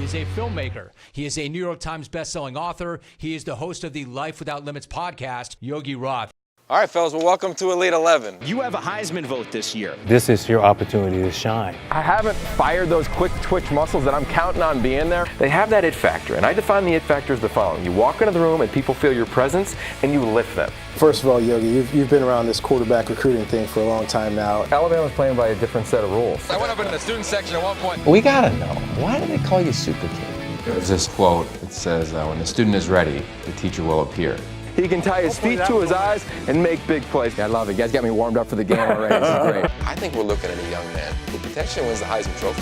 He is a filmmaker. He is a New York Times bestselling author. He is the host of the Life Without Limits podcast, Yogi Roth. All right, fellas, well, welcome to Elite 11. You have a Heisman vote this year. This is your opportunity to shine. I haven't fired those quick twitch muscles that I'm counting on being there. They have that it factor, and I define the it factor as the following. You walk into the room and people feel your presence, and you lift them. First of all, Yogi, you've been around this quarterback recruiting thing for a long time now. Alabama's playing by a different set of rules. I went up into the student section at one point. We gotta know, why do they call you Super Kid? There's this quote, it says, when the student is ready, the teacher will appear. He can tie his feet to his eyes and make big plays. I love it. You guys got me warmed up for the game already. This is great. I think we're looking at a young man who potentially wins the Heisman Trophy.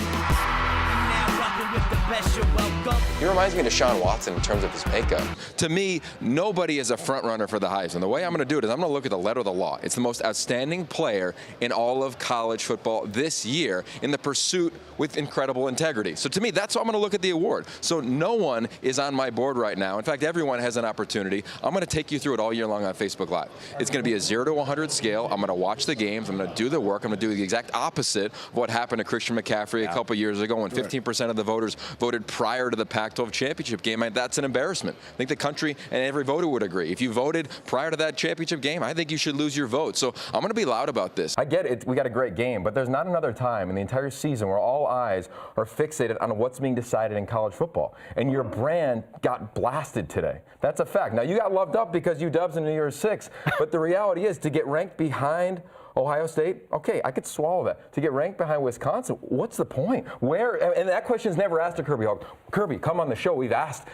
He reminds me of Deshaun Watson in terms of his makeup. To me, nobody is a front runner for the Heisman. The way I'm going to do it is I'm going to look at the letter of the law. It's the most outstanding player in all of college football this year in the pursuit with incredible integrity. So to me, that's how I'm going to look at the award. So no one is on my board right now. In fact, everyone has an opportunity. I'm going to take you through it all year long on Facebook Live. It's going to be a 0 to 100 scale. I'm going to watch the games. I'm going to do the work. I'm going to do the exact opposite of what happened to Christian McCaffrey a couple years ago when 15% of the voters voted prior to the Pac-12 championship game. That's an embarrassment. I think the country and every voter would agree. If you voted prior to that championship game, I think you should lose your vote. So I'm going to be loud about this. I get it. We got a great game, but there's not another time in the entire season where all eyes are fixated on what's being decided in college football. And your brand got blasted today. That's a fact. Now, you got loved up because you Dubs in New Year's 6, but the reality is to get ranked behind Ohio State, okay, I could swallow that. To get ranked behind Wisconsin, what's the point? Where? And that question's never asked to Kirby Hawk. Kirby, come on the show. We've asked.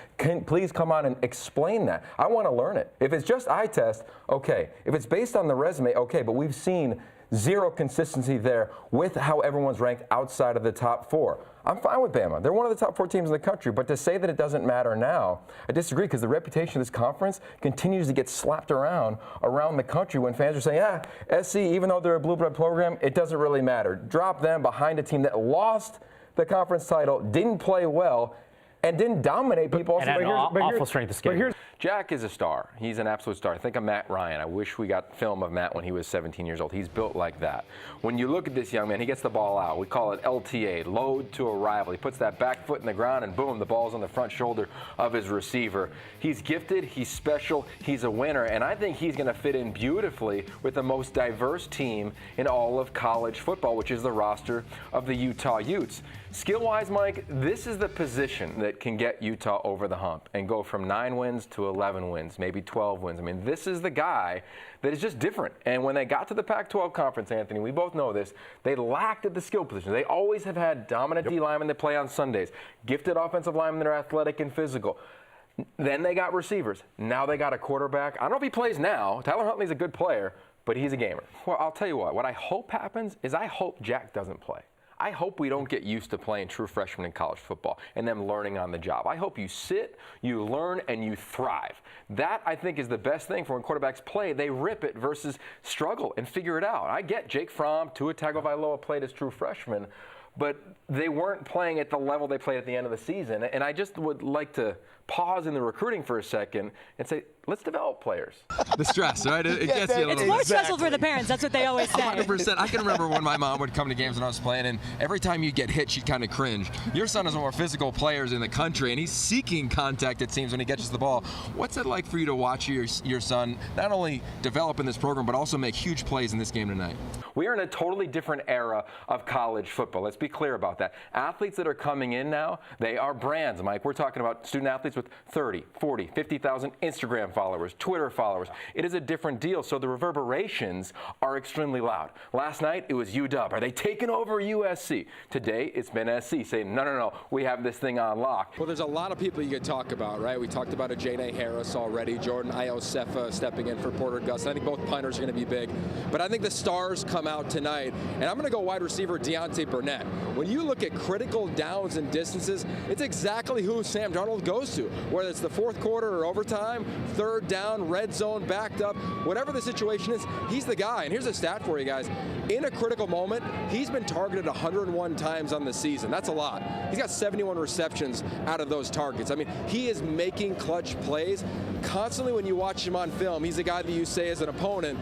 Please come on and explain that. I want to learn it. If it's just eye test, okay. If it's based on the resume, okay. But we've seen zero consistency there with how everyone's ranked outside of the top 4. I'm fine with Bama. They're one of the top 4 teams in the country. But to say that it doesn't matter now, I disagree because the reputation of this conference continues to get slapped around the country when fans are saying, SC, even though they're a blue blood program, it doesn't really matter. Drop them behind a team that lost the conference title, didn't play well, and didn't dominate people. And had an awful strength of schedule. Jack is a star. He's an absolute star. Think of Matt Ryan. I wish we got film of Matt when he was 17 years old. He's built like that. When you look at this young man, he gets the ball out. We call it LTA, load to arrival. He puts that back foot in the ground, and boom, the ball's on the front shoulder of his receiver. He's gifted. He's special. He's a winner, and I think he's going to fit in beautifully with the most diverse team in all of college football, which is the roster of the Utah Utes. Skill-wise, Mike, this is the position that can get Utah over the hump and go from 9 wins to 11 wins, maybe 12 wins. I mean, this is the guy that is just different. And when they got to the Pac-12 conference, Anthony, we both know this, they lacked at the skill position. They always have had dominant D linemen that play on Sundays, gifted offensive linemen that are athletic and physical. Then they got receivers. Now they got a quarterback. I don't know if he plays now. Tyler Huntley's a good player, but he's a gamer. Well, I'll tell you what I hope happens is I hope Jack doesn't play. I hope we don't get used to playing true freshmen in college football and them learning on the job. I hope you sit, you learn, and you thrive. That, I think, is the best thing for when quarterbacks play. They rip it versus struggle and figure it out. I get Jake Fromm, Tua Tagovailoa played as true freshmen, but they weren't playing at the level they played at the end of the season. And I just would like to pause in the recruiting for a second and say, let's develop players. The stress, right? It gets you a little. It's more stressful for the parents. That's what they always say. 100%. I can remember when my mom would come to games when I was playing, and every time you get hit, she'd kind of cringe. Your son is one of the more physical players in the country, and he's seeking contact, it seems, when he catches the ball. What's it like for you to watch your son not only develop in this program, but also make huge plays in this game tonight? We are in a totally different era of college football. Let's be clear about that. Athletes that are coming in now, they are brands, Mike. We're talking about student athletes with 30, 40, 50,000 Instagram followers, Twitter followers. It is a different deal, so the reverberations are extremely loud. Last night, it was UW. Are they taking over USC? Today, it's been SC saying, no, we have this thing on lock. Well, there's a lot of people you could talk about, right? We talked about a Janae Harris already, Jordan Iosefa stepping in for Porter Gus. I think both punters are going to be big. But I think the stars come out tonight, and I'm going to go wide receiver Deontay Burnett. When you look at critical downs and distances, it's exactly who Sam Darnold goes to, whether it's the fourth quarter or overtime, third down, red zone, backed up, whatever the situation is, he's the guy. And here's a stat for you guys. In a critical moment, he's been targeted 101 times on the season. That's a lot. He's got 71 receptions out of those targets. I mean, he is making clutch plays. Constantly when you watch him on film, he's a guy that you say as an opponent,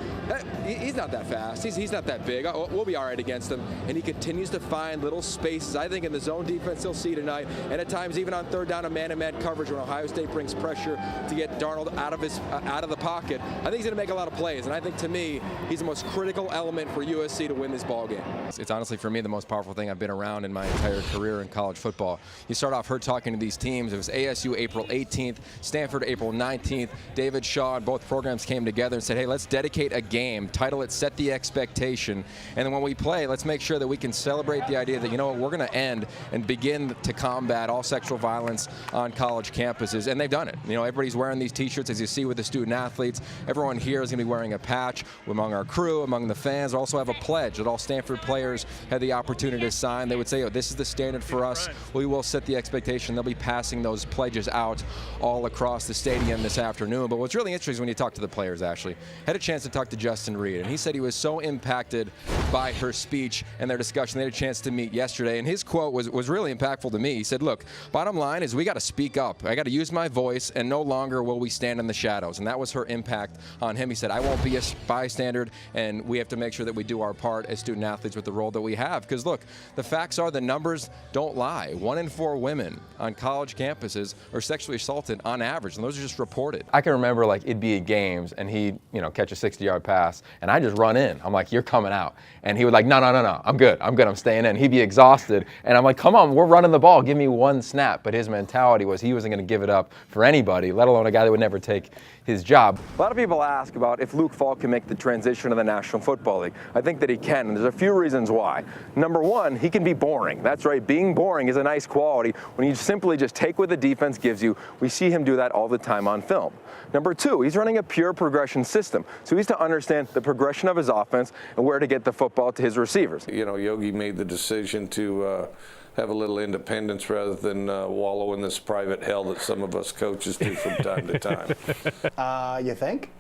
he's not that fast. He's not that big. We'll be all right against him. And he continues to find little spaces. I think in the zone defense he'll see tonight, and at times even on third down, a man-to-man coverage when Ohio State brings pressure to get Darnold out of the pocket. I think he's going to make a lot of plays, and I think to me he's the most critical element for USC to win this ball game. It's honestly for me the most powerful thing I've been around in my entire career in college football. You start off her talking to these teams. It was ASU April 18th, Stanford April 19th. David Shaw and both programs came together and said, hey, let's dedicate a game, title it Set the Expectation, and then when we play, let's make sure that we can celebrate the idea that, you know what, we're going to end and begin to combat all sexual violence on college campuses, and they've done it. You know, everybody's wearing these t-shirts, as you see with the student athletes. Everyone here is going to be wearing a patch among our crew, among the fans. We also have a pledge that all Stanford players had the opportunity to sign. They would say, oh, this is the standard for us. We will set the expectation. They'll be passing those pledges out all across the stadium this afternoon. But what's really interesting is when you talk to the players, actually. Had a chance to talk to Justin Reed, and he said he was so impacted by her speech and their discussion. They had a chance to meet yesterday, and his quote was really impactful to me. He said, look, bottom line is we got to speak up. I got to use my voice, and no longer will we stand in the shadows. And that was her impact on him. He said, I won't be a bystander, and we have to make sure that we do our part as student athletes with the role that we have. Because look, the facts are the numbers don't lie. 1 in 4 women on college campuses are sexually assaulted on average, and those are just reported. I can remember like it'd be at games and he'd, catch a 60-yard pass and I just run in. I'm like, you're coming out. And he would like, no, I'm good, I'm staying in. He'd be exhausted. And I'm like, come on, we're running the ball, give me one snap. But his mentality was he wasn't gonna give it up for anybody, let alone a guy that would never take his job. A lot of people ask about if Luke Falk can make the transition to the National Football League. I think that he can, and there's a few reasons why. Number one, he can be boring. That's right, being boring is a nice quality when you simply just take what the defense gives you. We see him do that all the time on film. Number two, he's running a pure progression system, so he's to understand the progression of his offense and where to get the football to his receivers. Yogi made the decision to have a little independence rather than wallow in this private hell that some of us coaches do from time to time. You think?